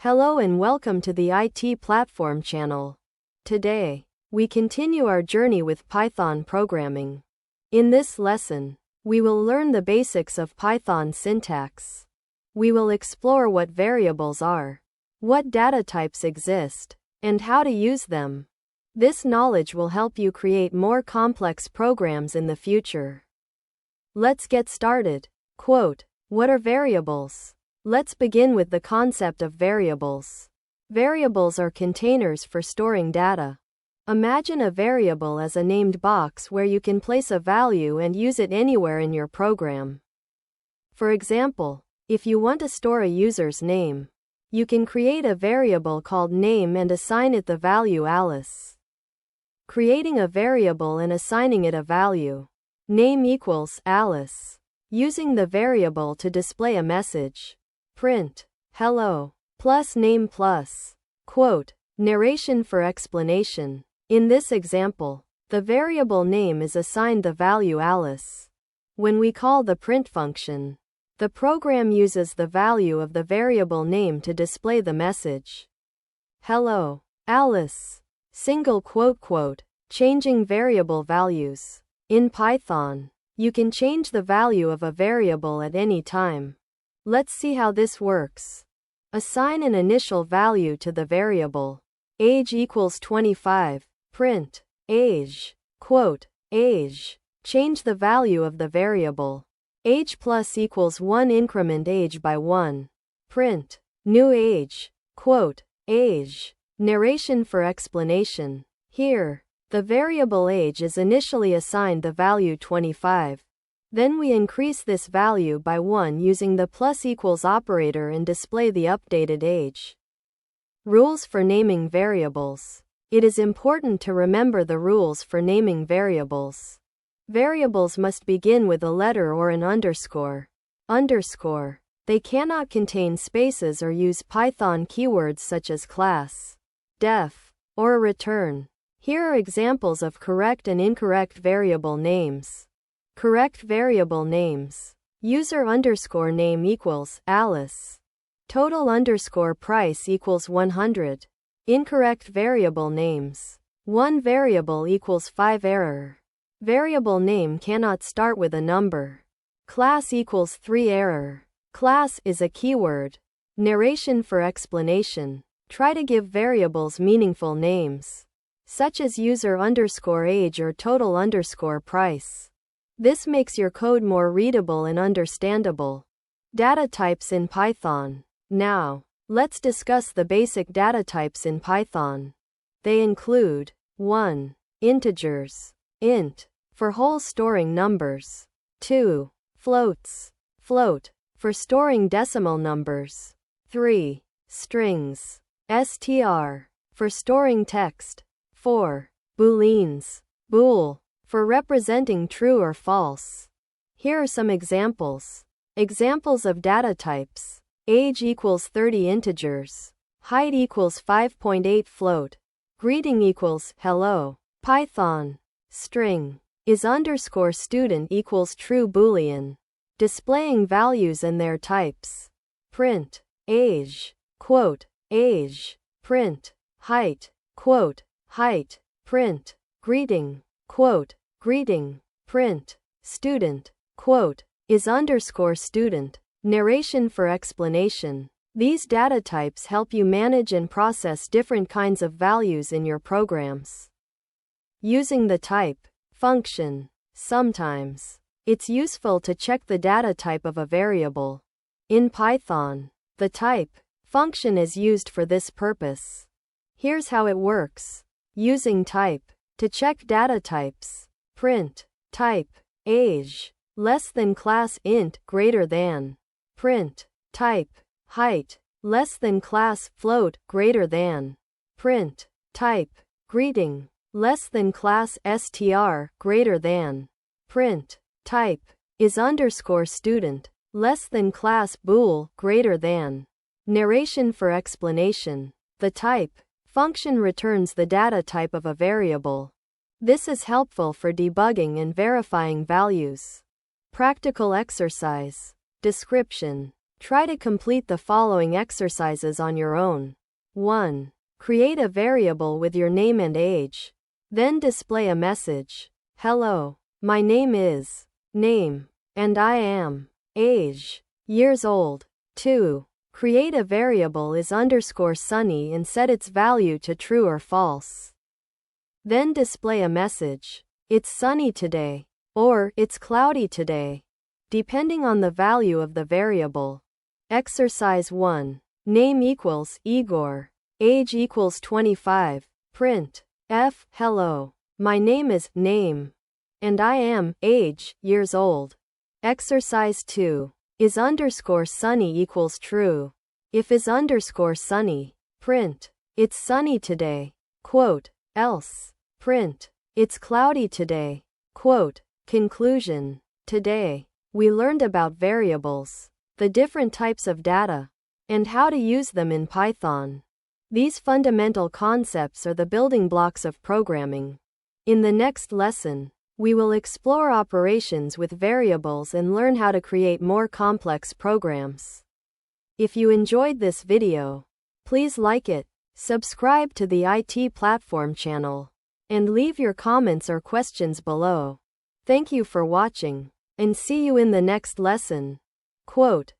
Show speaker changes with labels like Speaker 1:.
Speaker 1: Hello and welcome to the IT Platform channel. Today, we continue our journey with Python programming. In this lesson, we will learn the basics of Python syntax. We will explore what variables are, what data types exist, and how to use them. This knowledge will help you create more complex programs in the future. Let's get started. Quote, what are variables? Let's begin with the concept of variables. Variables are containers for storing data. Imagine a variable as a named box where you can place a value and use it anywhere in your program. For example, if you want to store a user's name, you can create a variable called name and assign it the value Alice. Creating a variable and assigning it a value, name equals Alice, using the variable to display a message. Print, hello, plus name plus, quote, narration for explanation. In this example, the variable name is assigned the value Alice. When we call the print function, the program uses the value of the variable name to display the message. Hello, Alice, single quote, changing variable values. In Python, you can change the value of a variable at any time. Let's see how this works. Assign an initial value to the variable. Age equals 25. Print, age, quote, age. Change the value of the variable. Age plus equals 1 increment age by 1. Print, new age, quote, age. Narration for explanation. Here, the variable age is initially assigned the value 25. Then we increase this value by 1 using the plus equals operator and display the updated age. Rules for naming variables. It is important to remember the rules for naming variables. Variables must begin with a letter or an underscore. Underscore. They cannot contain spaces or use Python keywords such as class, def, or return. Here are examples of correct and incorrect variable names. Correct variable names. User underscore name equals Alice. Total underscore price equals 100. Incorrect variable names. One variable equals 5 error. Variable name cannot start with a number. Class equals 3 error. Class is a keyword. Narration for explanation. Try to give variables meaningful names, such as user underscore age or total underscore price. This makes your code more readable and understandable. Data types in Python. Now, let's discuss the basic data types in Python. They include 1. Integers, int, for whole storing numbers. 2. Floats, float, for storing decimal numbers. 3. Strings, str, for storing text. 4. Booleans, bool, for representing true or false. Here are some examples. Examples of data types. Age equals 30 integers. Height equals 5.8 float. Greeting equals hello. Python. String is underscore student equals true boolean, displaying values and their types. Print age, quote, age. Print height, quote, height. Print greeting, quote, greeting. Print student, quote, is underscore student. Narration for explanation. These data types help you manage and process different kinds of values in your programs. Using the type function. Sometimes it's useful to check the data type of a variable. In Python, the type function is used for this purpose. Here's how it works. Using type to check data types. Print type age less than class int greater than. Print type height less than class float greater than. Print type greeting less than class str greater than. Print type is underscore student less than class bool greater than. Narration for explanation. The type function returns the data type of a variable. This is helpful for debugging and verifying values. Practical exercise. Description. Try to complete the following exercises on your own. 1. Create a variable with your name and age. Then display a message. Hello, my name is name, and I am age years old. 2. Create a variable is _sunny and set its value to true or false. Then display a message. It's sunny today, or it's cloudy today, depending on the value of the variable. Exercise 1. Name equals Igor. Age equals 25. Print. F. Hello, my name is name, and I am age years old. Exercise 2. Is _sunny equals true. If is _sunny, print. It's sunny today. Quote. Else. Print. It's cloudy today. Quote. Conclusion. Today, we learned about variables, the different types of data, and how to use them in Python. These fundamental concepts are the building blocks of programming. In the next lesson, we will explore operations with variables and learn how to create more complex programs. If you enjoyed this video, please like it, subscribe to the IT Platform channel, and leave your comments or questions below. Thank you for watching, and see you in the next lesson. Quote.